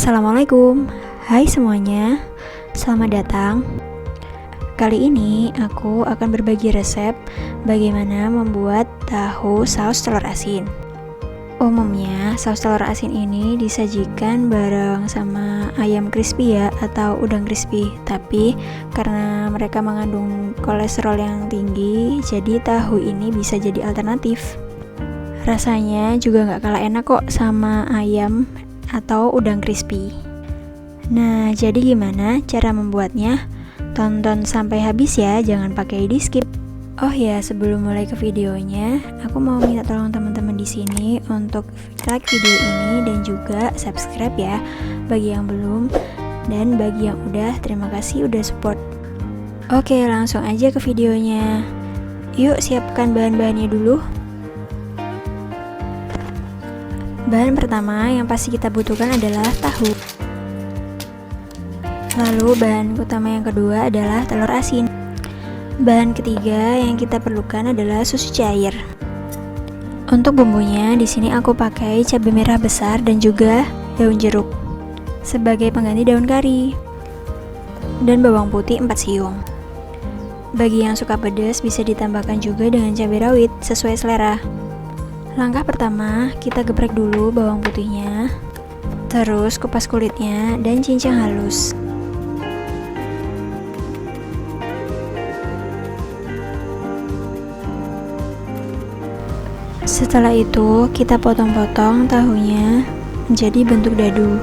Assalamualaikum, hai semuanya, selamat datang. Kali ini aku akan berbagi resep bagaimana membuat tahu saus telur asin. Umumnya saus telur asin ini disajikan bareng sama ayam crispy ya, atau udang crispy. Tapi karena mereka mengandung kolesterol yang tinggi, jadi tahu ini bisa jadi alternatif. Rasanya juga gak kalah enak kok sama ayam atau udang crispy. Nah, jadi gimana cara membuatnya? Tonton sampai habis ya, jangan pakai di skip. Oh ya, sebelum mulai ke videonya, aku mau minta tolong teman-teman di sini untuk like video ini dan juga subscribe ya bagi yang belum, dan bagi yang udah, terima kasih udah support. Oke, langsung aja ke videonya. Yuk, siapkan bahan-bahannya dulu. Bahan pertama yang pasti kita butuhkan adalah tahu. Lalu bahan utama yang kedua adalah telur asin. Bahan ketiga yang kita perlukan adalah susu cair. Untuk bumbunya di sini aku pakai cabai merah besar dan juga daun jeruk sebagai pengganti daun kari. Dan bawang putih 4 siung. Bagi yang suka pedas bisa ditambahkan juga dengan cabai rawit sesuai selera. Langkah pertama, kita geprek dulu bawang putihnya, terus kupas kulitnya dan cincang halus. Setelah itu, kita potong-potong tahunya menjadi bentuk dadu.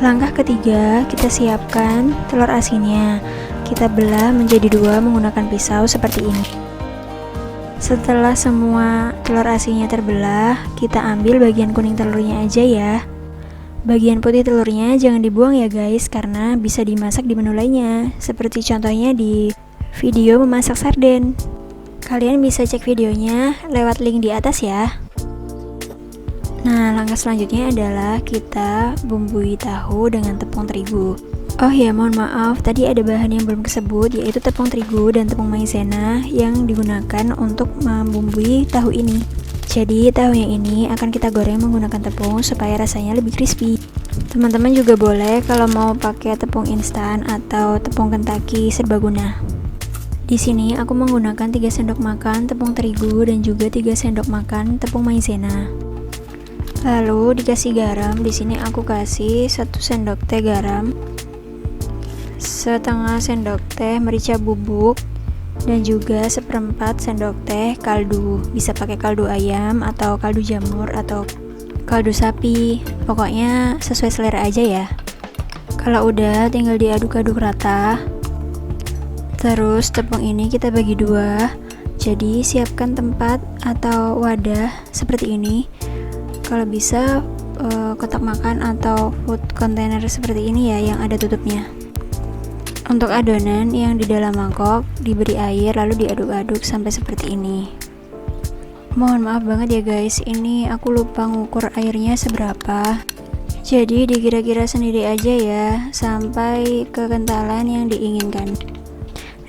Langkah ketiga, kita siapkan telur asinnya. Kita belah menjadi dua menggunakan pisau seperti ini. Setelah semua telur asinnya terbelah, kita ambil bagian kuning telurnya aja ya. Bagian putih telurnya jangan dibuang ya guys, karena bisa dimasak di menu lainnya, seperti contohnya di video memasak sarden. Kalian bisa cek videonya lewat link di atas ya. Nah, langkah selanjutnya adalah kita bumbui tahu dengan tepung terigu. Oh ya, mohon maaf, tadi ada bahan yang belum disebut, yaitu tepung terigu dan tepung maizena yang digunakan untuk membumbui tahu ini. Jadi, tahunya ini akan kita goreng menggunakan tepung supaya rasanya lebih crispy. Teman-teman juga boleh kalau mau pakai tepung instan atau tepung Kentucky serbaguna. Di sini aku menggunakan 3 sendok makan tepung terigu dan juga 3 sendok makan tepung maizena. Lalu dikasih garam. Di sini aku kasih 1 sendok teh garam, setengah sendok teh merica bubuk, dan juga 1/4 sendok teh kaldu. Bisa pakai kaldu ayam atau kaldu jamur atau kaldu sapi. Pokoknya sesuai selera aja ya. Kalau udah, tinggal diaduk-aduk rata. Terus tepung ini kita bagi dua. Jadi siapkan tempat atau wadah seperti ini. Kalau bisa kotak makan atau food container seperti ini ya, yang ada tutupnya. Untuk adonan yang di dalam mangkok diberi air lalu diaduk-aduk sampai seperti ini. Mohon maaf banget ya guys, ini aku lupa ngukur airnya seberapa. Jadi dikira-kira sendiri aja ya, sampai kekentalan yang diinginkan.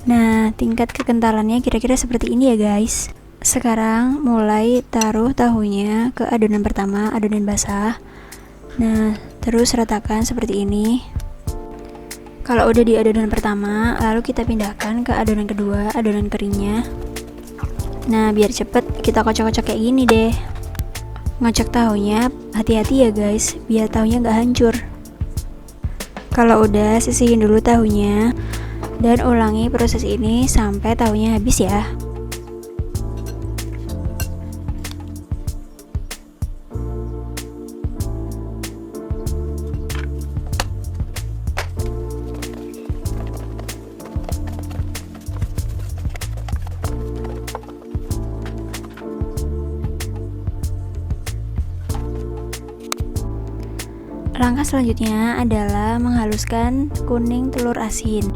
Nah, tingkat kekentalannya kira-kira seperti ini ya guys. Sekarang mulai taruh tahunya ke adonan pertama, adonan basah. Nah, terus ratakan seperti ini. Kalau udah di adonan pertama, lalu kita pindahkan ke adonan kedua, adonan keringnya. Nah, biar cepet kita kocok-kocok kayak gini deh. Ngocok tahunya hati-hati ya guys, biar tahunya gak hancur. Kalau udah, sisihin dulu tahunya dan ulangi proses ini sampai tahunya habis ya. Langkah selanjutnya adalah menghaluskan kuning telur asin.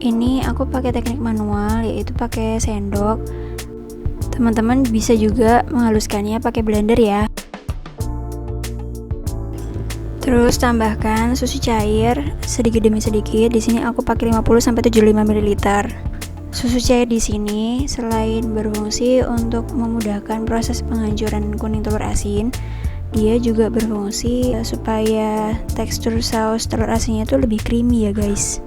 Ini aku pakai teknik manual, yaitu pakai sendok. Teman-teman bisa juga menghaluskannya pakai blender ya. Terus tambahkan susu cair sedikit demi sedikit. Di sini aku pakai 50 sampai 75 ml. Susu cair di sini selain berfungsi untuk memudahkan proses penghancuran kuning telur asin, dia juga berfungsi supaya tekstur saus telur asinnya itu lebih creamy ya guys.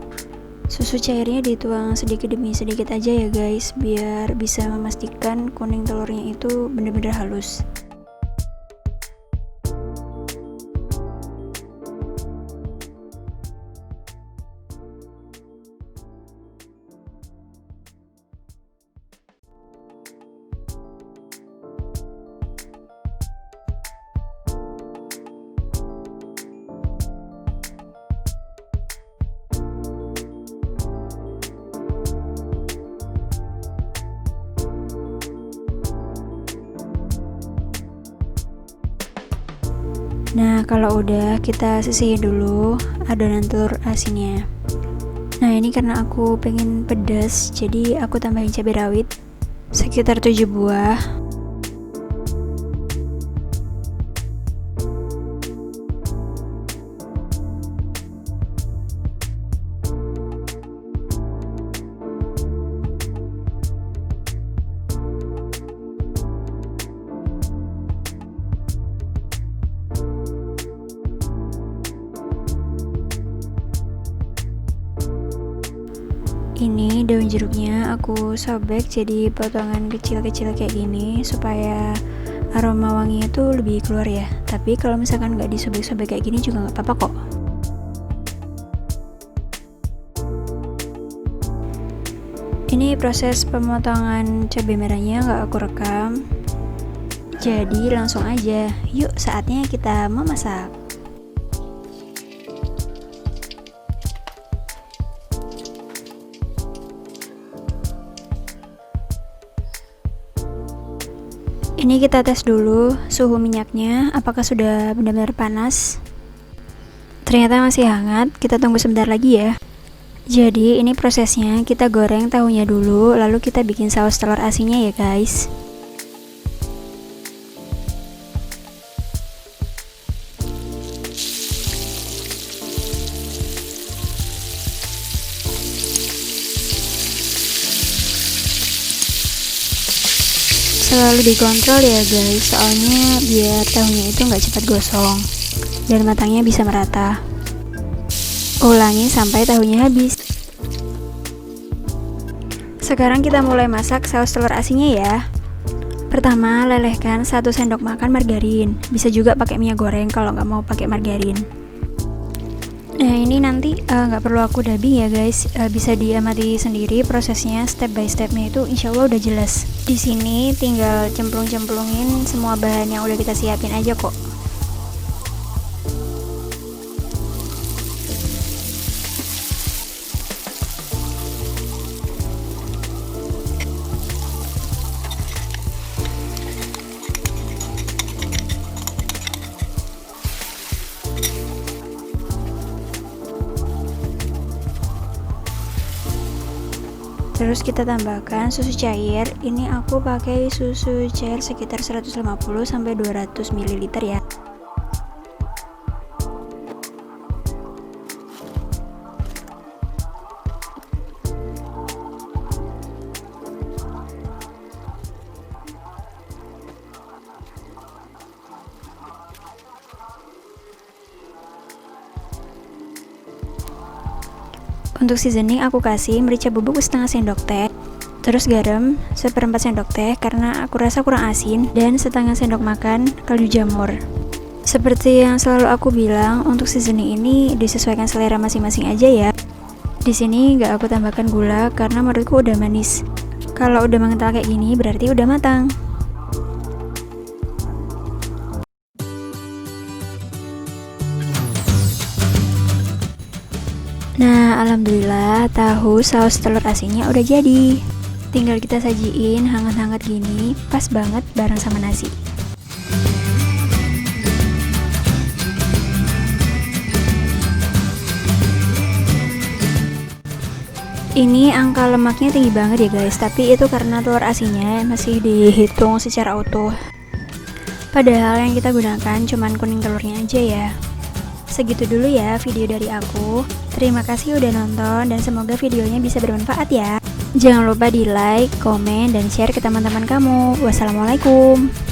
Susu cairnya dituang sedikit demi sedikit aja ya guys, biar bisa memastikan kuning telurnya itu benar-benar halus. Nah, kalau udah, kita sisihin dulu adonan telur asinnya. Nah, ini karena aku pengen pedas, jadi aku tambahin cabai rawit sekitar 7 buah. Ini daun jeruknya aku sobek jadi potongan kecil-kecil kayak gini supaya aroma wanginya itu lebih keluar ya. Tapi kalau misalkan nggak disobek-sobek kayak gini juga nggak apa-apa kok. Ini proses pemotongan cabai merahnya nggak aku rekam, jadi langsung aja. Yuk, saatnya kita memasak. Ini kita tes dulu suhu minyaknya, apakah sudah benar-benar panas. Ternyata masih hangat, kita tunggu sebentar lagi ya. Jadi ini prosesnya, kita goreng tahunya dulu, lalu kita bikin saus telur asinnya ya guys. Selalu dikontrol ya guys, soalnya biar tahunya itu nggak cepat gosong dan matangnya bisa merata. Ulangi sampai tahunya habis. Sekarang kita mulai masak saus telur asinnya ya. Pertama, lelehkan 1 sendok makan margarin. Bisa juga pakai minyak goreng kalau nggak mau pakai margarin. Nah, ini nanti nggak perlu aku dubbing ya guys, bisa diamati sendiri prosesnya step by stepnya, itu insya Allah udah jelas. Di sini tinggal cemplung-cemplungin semua bahan yang udah kita siapin aja kok. Terus kita tambahkan susu cair. Ini aku pakai susu cair sekitar 150 sampai 200 ml ya. Untuk seasoning aku kasih merica bubuk setengah sendok teh, terus garam 1/4 sendok teh karena aku rasa kurang asin, dan setengah sendok makan kaldu jamur. Seperti yang selalu aku bilang, untuk seasoning ini disesuaikan selera masing-masing aja ya. Di sini nggak aku tambahkan gula karena menurutku udah manis. Kalau udah mengental kayak gini berarti udah matang. Nah, alhamdulillah tahu saus telur asinnya udah jadi. Tinggal kita sajiin hangat-hangat gini, pas banget bareng sama nasi. Ini angka lemaknya tinggi banget ya guys, tapi itu karena telur asinnya masih dihitung secara utuh. Padahal yang kita gunakan cuman kuning telurnya aja ya. Segitu dulu ya video dari aku. Terima kasih udah nonton dan semoga videonya bisa bermanfaat ya. Jangan lupa di like, komen, dan share ke teman-teman kamu. Wassalamualaikum.